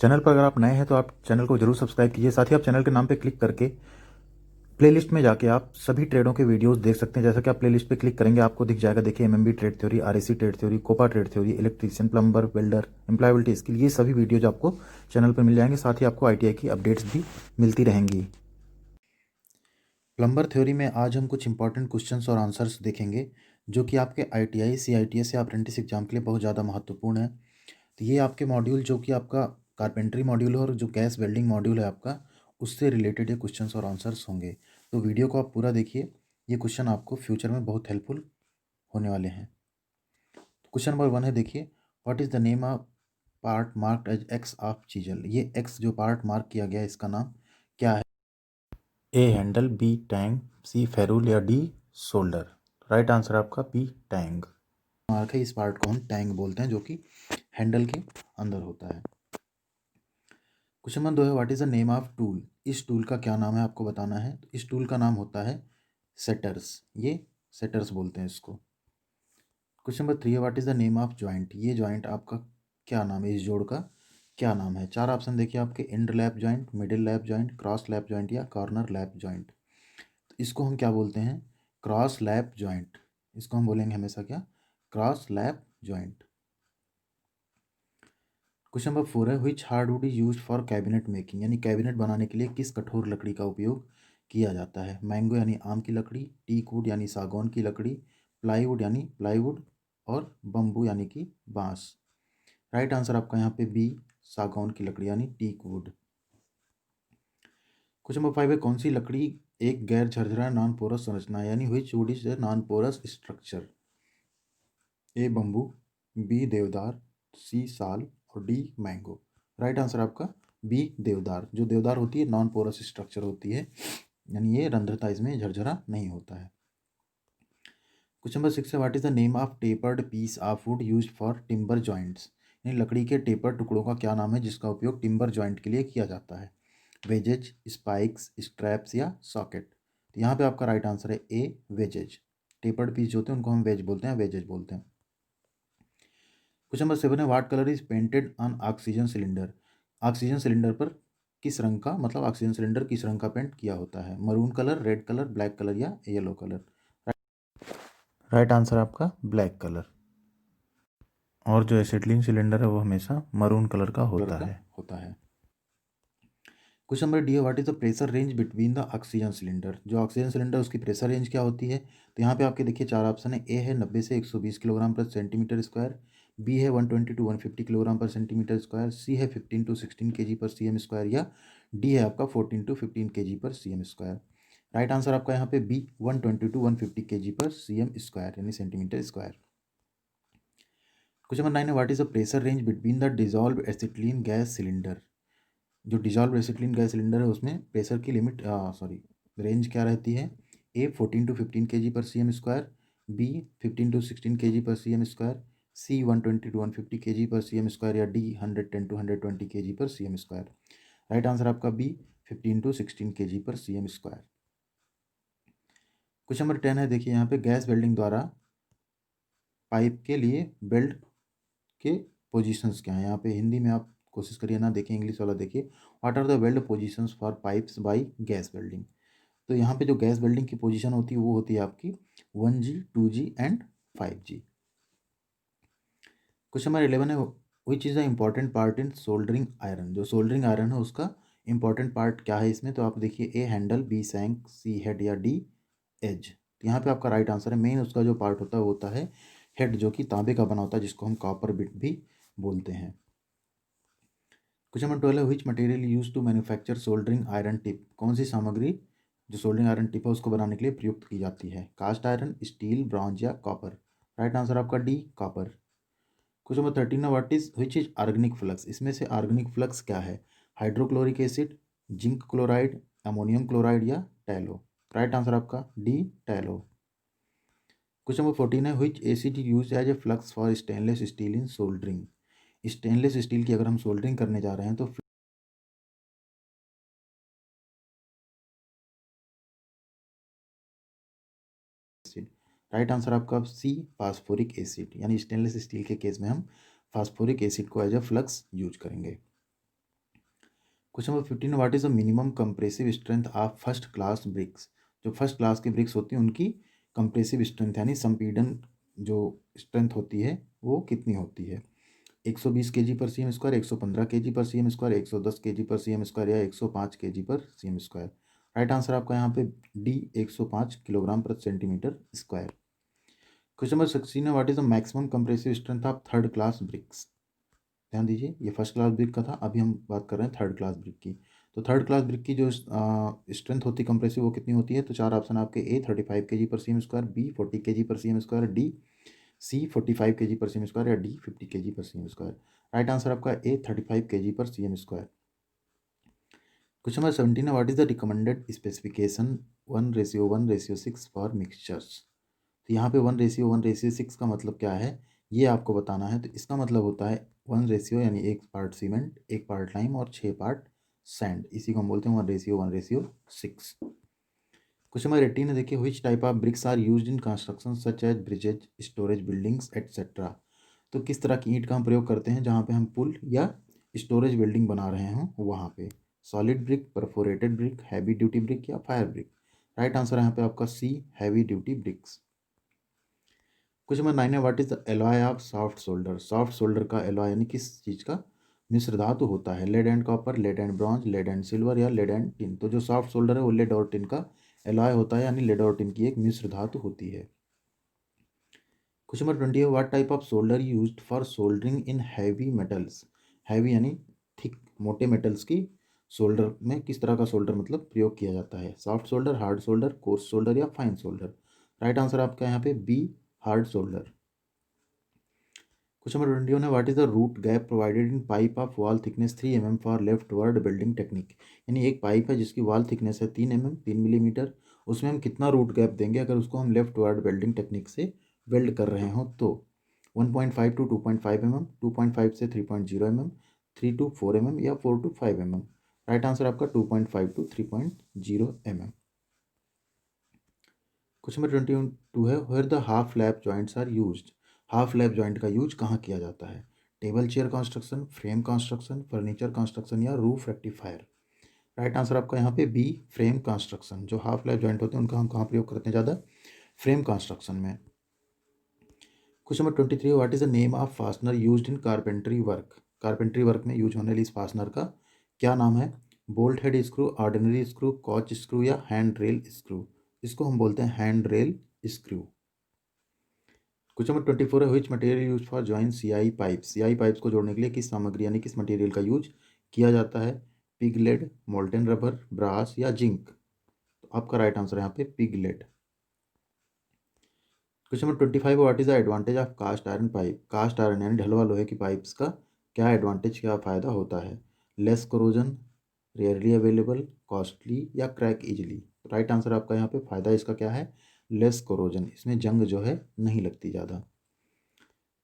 Channel पर अगर आप नए हैं तो आप चैनल को जरूर सब्सक्राइब कीजिए। साथ ही आप चैनल के नाम पे क्लिक करके प्लेलिस्ट में जाके आप सभी ट्रेडों के वीडियोस देख सकते हैं। जैसा कि आप प्लेलिस्ट पे क्लिक करेंगे आपको दिख जाएगा, देखिए MMV trade theory, RAC trade theory, COPA trade theory, electrician, plumber, welder, employability skill, ये सभी वीडियोज आपको चैनल पर मिल जाएंगे। साथ ही आपको आईटीआई की अपडेट्स भी मिलती रहेंगी। प्लम्बर थ्योरी में आज हम कुछ इंपॉर्टेंट क्वेश्चंस और आंसर्स देखेंगे जो कि आपके आईटीआई, सीआईटीएस या अप्रेंटिस एग्जाम के लिए बहुत ज़्यादा महत्वपूर्ण है। तो ये आपके मॉड्यूल जो कि आपका कारपेंट्री मॉड्यूल है और जो गैस वेल्डिंग मॉड्यूल है आपका, उससे रिलेटेड ये क्वेश्चंस और आंसर्स होंगे। तो वीडियो को आप पूरा देखिए, ये क्वेश्चन आपको फ्यूचर में बहुत हेल्पफुल होने वाले हैं। क्वेश्चन नंबर 1 है, देखिए what is the name of part marked as X of chisel. ये एक्स जो पार्ट मार्क किया गया है इसका नाम क्या है? A handle, B tang, C ferrule या डी शोल्डर। राइट आंसर आपका बी टैंग मार्क है। इस पार्ट को हम टैंग बोलते हैं जो कि हैंडल के अंदर होता है। क्वेश्चन नंबर 2 है, what is the name of tool. इस टूल का क्या नाम है आपको बताना है। तो इस टूल का नाम होता है सेटर्स। ये सेटर्स बोलते हैं इसको। क्वेश्चन नंबर 3 है, what is the name of joint. ये जॉइंट आपका क्या नाम है, इस जोड़ का क्या नाम है। 4 ऑप्शन देखिए आपके, and lap joint, middle lap joint, cross lap joint या कॉर्नर लैप जॉइंट। तो इसको हम क्या बोलते हैं, क्रॉस लैप जॉइंट। इसको हम बोलेंगे हमेशा क्या, cross lap joint. Question number 4 है, which hardwood is used for cabinet making. यानी कैबिनेट बनाने के लिए किस कठोर लकड़ी का उपयोग किया जाता है। मैंगो यानी आम की लकड़ी, टीक वुड यानी सागौन की लकड़ी, प्लाईवुड यानी प्लाईवुड और बम्बू यानी कि बांस। राइट आंसर आपका यहाँ पे बी, सागौन की लकड़ी यानी टीक वुड। क्वेश्चन नंबर 5 है, कौन सी लकड़ी एक गैर झरझरा नॉन पोरस संरचना है। यानी which wood is the non porous structure. A bamboo, B deodar, C sal और डी मैंगो। राइट आंसर आपका बी देवदार। जो देवदार होती है नॉन पोरस स्ट्रक्चर होती है, यानी ये रंध्रता इसमें झरझरा नहीं होता है। क्वेश्चन नंबर 6 है, what is the name of tapered piece of wood used for timber joints. यानी लकड़ी के टेपर टुकड़ों का क्या नाम है जिसका उपयोग टिम्बर जॉइंट के लिए किया जाता है। वेजेज, स्पाइक्स, स्ट्रैप्स या सॉकेट। तो यहाँ पे आपका राइट आंसर है ए, वेजेज। टेपर्ड पीस जो होते हैं उनको हम वेज बोलते हैं, वेजेज बोलते हैं। क्वेश्चन नंबर 7 है, what colour is painted on oxygen cylinder. Oxygen cylinder पर किस रंग का, मतलब ऑक्सीजन सिलेंडर किस रंग का पेंट किया होता है। Maroon colour, red colour, black colour या येलो कलर। राइट आंसर आपका ब्लैक कलर। और जो एसिटिलीन सिलेंडर है वो हमेशा मरून कलर का होता है। क्वेश्चन नंबर डी है, what is the pressure range between the oxygen cylinder. जो ऑक्सीजन सिलेंडर उसकी प्रेशर रेंज क्या होती है। तो यहाँ पे आपके देखिए 4 ऑप्शन है। ए है 90 से 120 किलोग्राम पर सेंटीमीटर स्क्वायर, बी है 120 टू 150 किलोग्राम पर सेंटीमीटर स्क्वायर, सी है 15 to 16 kg per cm square या डी है आपका 14 to 15 kg per cm square. Right answer आपका यहाँ पे B, 120 to 150 kg per cm square यानी सेंटीमीटर स्क्वायर। क्वेश्चन नंबर 9 है, what is the pressure range between the dissolve acetylene gas cylinder. जो dissolve acetylene gas cylinder है उसमें pressure की limit range क्या रहती है। A 14 to 15 kg per cm square, B 15 to 16 kg per cm square, C 120 to 150 kg per cm square या D 110 to 120 kg per cm square. Right answer आपका B, 15 to 16 kg per cm square. Question number 10 है, देखिए यहाँ पे gas welding द्वारा pipe के लिए belt के पोजीशंस क्या है। यहाँ पे हिंदी में आप कोशिश करिए ना देखिए, इंग्लिश वाला देखिए। What are the weld positions for pipes by gas welding. तो यहाँ पे जो गैस वेल्डिंग की पोजीशन होती है वो होती है आपकी 1G, 2G and 5G। Question number 11 है, which is the important part in soldering iron. जो सोल्डरिंग आयरन है उसका इंपॉर्टेंट पार्ट क्या है इसमें। तो आप देखिए, ए हैंडल, बी सैंक, सी हेड या डी एज। तो यहाँ पे आपका राइट आंसर है, मेन उसका जो पार्ट होता है वो होता है हेड, जो कि तांबे का बना होता है जिसको हम कॉपर बिट भी बोलते हैं। क्वेश्चन नंबर 12 है, which material use to manufacture soldering iron tip. कौन सी सामग्री जो सोल्डरिंग आयरन टिप है उसको बनाने के लिए प्रयुक्त की जाती है। कास्ट आयरन, स्टील, ब्रॉन्ज या कॉपर। राइट आंसर आपका डी, कॉपर। क्वेश्चन नंबर 13 है, what is which is organic flux. इसमें से ऑर्गेनिक फ्लक्स क्या है। Hydrochloric acid, zinc chloride, ammonium chloride या टैलो। राइट आंसर आपका डी, टैलो। क्वेश्चन नंबर 14 है, which acid use as a flux for stainless steel in soldering. Stainless steel की अगर हम सोल्डरिंग करने जा रहे हैं तो एसिड। राइट आंसर आपका सी, फास्फोरिक एसिड। यानी स्टेनलेस स्टील के केस में हम फास्फोरिक एसिड को एज अ फ्लक्स यूज करेंगे। Question number 15, what is the minimum compressive strength of first class BRICS. जो फर्स्ट क्लास की ब्रिक्स होती हैं उनकी कंप्रेसिव स्ट्रेंथ यानी संपीड़न जो स्ट्रेंथ होती है वो कितनी होती है। 120 केजी पर सी एम स्क्वायर, 115 केजी पर सी एम स्क्वायर, 110 केजी पर सी एम स्क्वायर या 105 केजी पर C M square. Right answer आपका यहाँ पे डी 105 किलोग्राम प्रति सेंटीमीटर स्क्वायर। क्वेश्चन नंबर 16 है, what is the maximum compressive strength of third class bricks. ध्यान दीजिए, ये फर्स्ट क्लास ब्रिक का था, अभी हम बात कर रहे हैं थर्ड क्लास ब्रिक की। तो थर्ड क्लास ब्रिक की जो स्ट्रेंथ होती है कंप्रेसिव वो कितनी होती है। तो चार ऑप्शन आपके ए 35 केजी पर C M square, B 40 kg पर C M square, D C 45 kg पर सी एम स्क्वायर या डी 50 केजी पर C M square. Right answer आपका ए 35 केजी पर C M square. Question number 17 है, what is the recommended specification 1:1:6 for mixtures. तो यहाँ पे 1:1:6 का मतलब क्या है ये आपको बताना है। तो इसका मतलब होता है 1 रेशियो यानी 1 पार्ट सीमेंट, 1 पार्ट लाइम और 6 पार्ट सैंड, इसी को हम बोलते हैं 1:1:6। क्वेश्चन नंबर 18 है, देखिए which type of bricks are used in construction such as bridges, storage buildings etcetera. तो किस तरह की ईंट का हम प्रयोग करते हैं जहाँ पे हम पुल या स्टोरेज बिल्डिंग बना रहे हों वहाँ पे। Solid brick, perforated brick, heavy duty brick या फायर ब्रिक। राइट आंसर यहाँ पे आपका C heavy duty bricks. Question number 9 है, what is the alloy of soft solder. Soft solder का एलॉय यानी किस चीज़ का मिश्र धातु होता है। Lead and copper, lead and bronze, lead and silver या लेड एंड टिन। तो जो सॉफ्ट सोल्डर है वो लेड और टिन का एलॉय होता है यानी लेड और टिन की एक मिश्र धातु होती है। क्वेश्चन नंबर 20 है, what type of solder used for soldering in heavy metals. Heavy यानी थिक मोटे मेटल्स की सोल्डर में किस तरह का सोल्डर मतलब प्रयोग किया जाता है। Soft solder, hard solder, coarse solder या फाइन सोल्डर। राइट आंसर आपका यहाँ पे B hard solder. Question number 21 है, what is the root gap provided in pipe of wall thickness 3 mm for leftward welding technique. यानी एक pipe है जिसकी wall thickness है 3 mm 3 मिलीमीटर, उसमें हम कितना रूट गैप देंगे अगर उसको हम लेफ्ट वर्ड बिल्डिंग टेक्निक से वेल्ड कर रहे हो। तो 1.5 to 2.5 mm, 2.5 से 3.0 mm, 3 to 4 mm या 4 to 5 mm। राइट आंसर आपका 2.5 to 3.0 mm। क्वेश्चन नंबर 22 है, where the half lap joints are used. Half lap joint का यूज कहाँ किया जाता है। Table chair construction, frame construction, furniture construction या रूफ रेक्टिफायर। राइट आंसर आपका यहाँ पे बी फ्रेम कंस्ट्रक्शन। जो हाफ लैप जॉइंट होते हैं उनका हम कहाँ प्रयोग करते हैं ज़्यादा, फ्रेम कंस्ट्रक्शन में। Question number 23, what is the name of fastener used in carpentry work. Carpentry work में यूज होने वाली इस फास्टनर का क्या नाम है। Bolt head screw, ordinary screw, coach screw या हैंड रेल स्क्रू। इसको हम बोलते हैं hand rail screw. Question number 24 है, which material use for join CI pipes. CI pipes को जोड़ने के लिए किस सामग्री यानी किस मटेरियल का यूज किया जाता है। Pig lead, molten rubber, brass या जिंक। तो आपका राइट आंसर यहाँ पे pig lead. Question number 25, what is the advantage of cast iron pipe. Cast iron यानी ढलवा लोहे की पाइप्स का क्या एडवांटेज, क्या फ़ायदा होता है। Less corrosion, rarely available, costly या क्रैक इजिली। राइट आंसर आपका यहाँ पे फ़ायदा इसका क्या है, लेस कोरोजन, इसमें जंग जो है नहीं लगती ज़्यादा।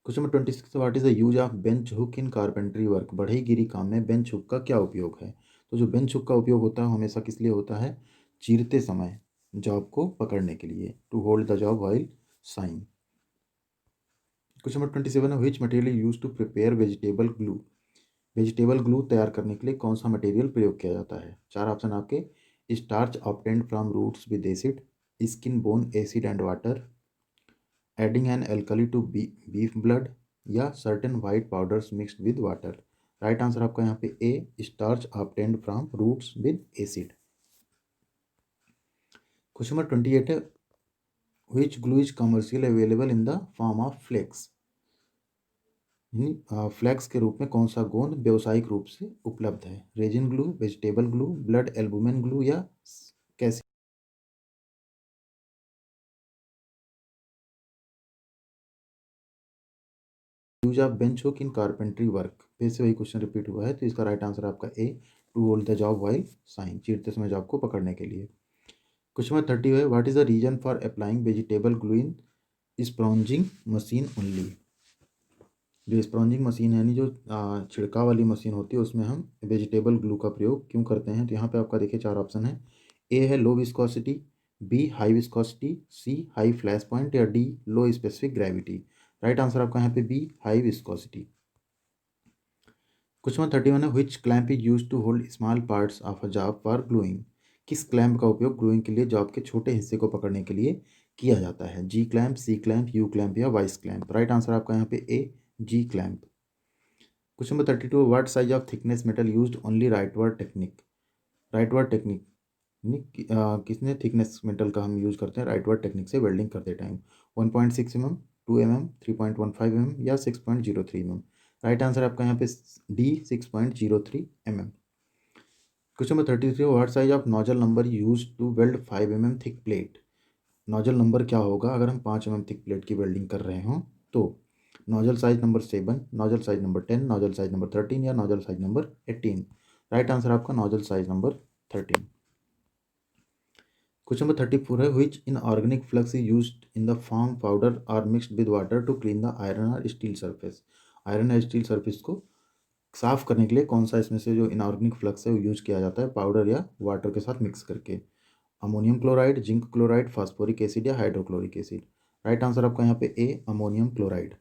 Question number 26, what is the use of bench hook in carpentry work. बढ़ई काम में बेंच हुक का क्या उपयोग है। तो जो बेंच हुक का उपयोग होता है हमेशा किस लिए होता है, चीरते समय जॉब को पकड़ने के लिए, to hold the job while sign. Question number 27 है, which material use to prepare vegetable glue. Vegetable glue तैयार करने के लिए कौन सा मटेरियल प्रयोग किया जाता है। चार ऑप्शन आपके, starch obtained from roots with acid, skin bone acid and water, adding an alkali to beef blood या certain white powders mixed with water. Right answer आपका यहाँ पे A starch obtained from roots with acid. Question number 28 है, which glue is commercial available in the form of flakes. Flakes के रूप में कौन सा गोंद व्यावसायिक रूप से उपलब्ध है। Resin glue, vegetable glue, blood albumin glue या कैसे। Use of bench hook in carpentry work, फिर से वही क्वेश्चन रिपीट हुआ है तो इसका राइट आंसर आपका A, to hold the job while sawing, चीरते समय जॉब को पकड़ने के लिए। क्वेश्चन नंबर 30 है, what is the reason for applying vegetable glue in sponging machine only. जो स्प्रॉन्जिंग मशीन है यानी जो छिड़काव वाली मशीन होती है उसमें हम वेजिटेबल ग्लू का प्रयोग क्यों करते हैं। तो यहाँ पे आपका देखिए चार ऑप्शन है, ए है low viscosity, B high viscosity, C high flash point या D low specific gravity. Right answer आपका यहाँ पे B high viscosity. Question number 31 है which clamp is use to hold small parts of a job for gluing. किस clamp का उपयोग gluing के लिए जॉब के छोटे हिस्से को पकड़ने के लिए किया जाता है? G clamp, C clamp, U clamp या वाइस क्लैंप। राइट आंसर आपका यहाँ पे A, G clamp. Question number 32 what size of thickness metal used only rightward technique. Rightward technique किसने थिकनेस मेटल का हम यूज करते हैं राइटवर्ड टेक्निक से वेल्डिंग करते टाइम? 1.6 mm, 2 mm, 3.15 mm या 6.03 mm। राइट आंसर आपका यहाँ पे D, 6.03 mm। Question number 33 what size of nozzle number use to weld 5 mm thick plate. Nozzle number क्या होगा अगर हम 5 mm थिक प्लेट की वेल्डिंग कर रहे हों तो? Nozzle size number 7, nozzle size number 10, nozzle size number 13 या nozzle size number 18। Right answer आपका nozzle size number 13। Question number 34 है which inorganic flux is used in the form powder और mixed with water to clean the iron और steel surface. Iron और steel surface को साफ करने के लिए कौन सा इसमें से जो इनऑर्गेनिक फ्लक्स है वो यूज किया जाता है पाउडर या वाटर के साथ मिक्स करके? Ammonium chloride, zinc chloride, phosphoric acid या हाइड्रोक्लोरिक एसिड। राइट आंसर आपका यहाँ पे A, ammonium chloride.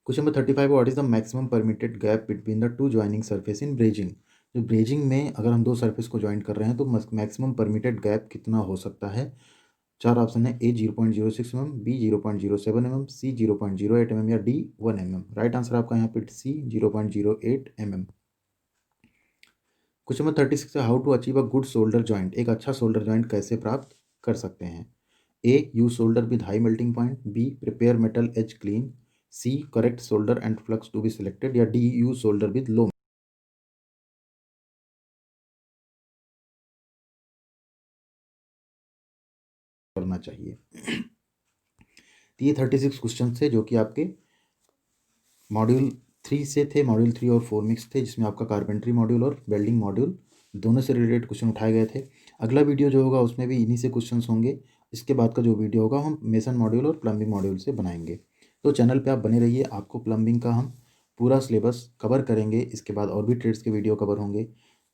Question number 35 what is the maximum permitted gap between the two joining surface in brazing. जो brazing में अगर हम दो सरफेस को ज्वाइन कर रहे हैं तो मैक्सिमम परमिटेड गैप कितना हो सकता है? चार ऑप्शन है, ए 0.06 mm, बी 0.07 mm, सी 0.08 mm या डी 1 mm। राइट आंसर आपका यहाँ पे सी, 0.08 mm। क्वेश्चन नंबर 36 है how to achieve a good solder joint. एक अच्छा शोल्डर जॉइंट कैसे प्राप्त कर सकते हैं? A use solder with high melting point, B prepare metal edge clean, C correct solder and flux to be selected या D use solder with low करना चाहिए। तो ये 36 क्वेश्चन थे जो कि आपके मॉड्यूल 3 से थे। मॉड्यूल 3 और 4 मिक्स थे जिसमें आपका कारपेंट्री मॉड्यूल और वेल्डिंग मॉड्यूल दोनों से रिलेटेड क्वेश्चन उठाए गए थे। अगला वीडियो जो होगा उसमें भी इन्हीं से क्वेश्चंस होंगे। इसके बाद का जो वीडियो होगा हम मेसन मॉड्यूल और प्लम्बिंग मॉड्यूल से बनाएंगे। तो चैनल पे आप बने रहिए, आपको प्लम्बिंग का हम पूरा सिलेबस कवर करेंगे। इसके बाद और भी ट्रेड्स के वीडियो कवर होंगे।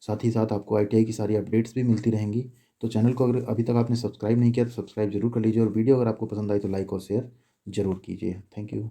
साथ ही साथ आपको ITI की सारी अपडेट्स भी मिलती रहेंगी। तो चैनल को अगर अभी तक आपने सब्सक्राइब नहीं किया तो सब्सक्राइब जरूर कर लीजिए और वीडियो अगर आपको पसंद आई तो लाइक और शेयर जरूर कीजिए। Thank you.